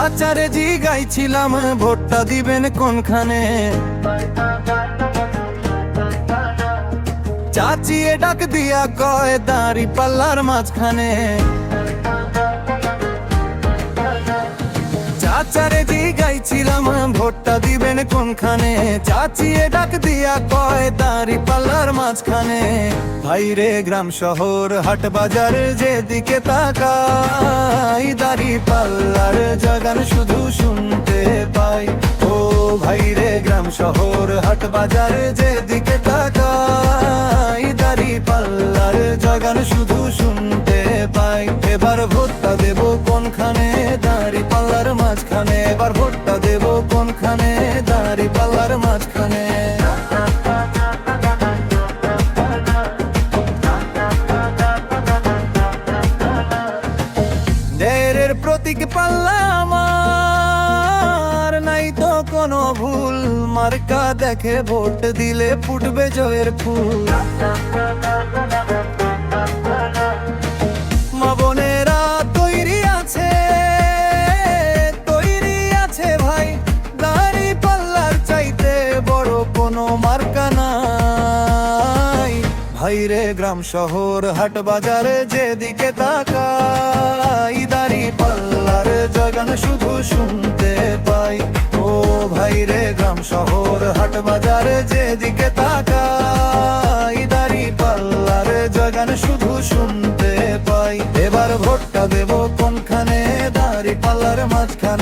চাচারে জিগাইছিলাম ভোটটা দিবেন কোনখানে, চাচিয়ে ডাক দিয়া কয় দাঁড়ি পাল্লার মাঝখানে। চাচারে জিগাইছিলাম ভোটটা দিবেন কোনখানে, চাচিয়ে ডাক দিয়া কয় দাঁড়ি পাল্লার মাঝখানে। ভাইরে গ্রাম শহর হাট বাজার যেদিকে তাকাই, দাঁড়ি পাল্লার জগান শুধু শুনতে পাই। ও ভাইরে গ্রাম শহর হাট বাজার যেদিকে তাকাই, দাঁড়ি পাল্লার জগান শুধু শুনতে পাই। এবার ভোটটা দেব কোনখানে, দাঁড়ি পাল্লার মাঝখানে। এবার ভোটটা দেব কোনখানে, দাঁড়ি পাল্লার মাঝখানে। ন্যায়ের প্রতীক পাল্লা আমার, নাই তো কোনো ভুল। মার্কা দেখে ভোট দিলে ফুটবে জয়ের ফুল। মা বোনেরা তৈরি আছে, তৈরি আছে ভাই, দাঁড়ি পাল্লার চাইতে বড় কোনো মার্কা নাই। ভাইরে গ্রাম শহর হাট বাজারে যেদিকে তাকাই, দাঁড়ি পাল্লার জগান শুধু শুনতে পাই। ও ভাইরে গ্রাম শহর হাট বাজারে যেদিকে তাকাই, দাঁড়ি পাল্লার জগান শুধু শুনতে পাই। এবার ভোটটা দেব কোনখানে, দাঁড়ি পাল্লার মাঝখানে।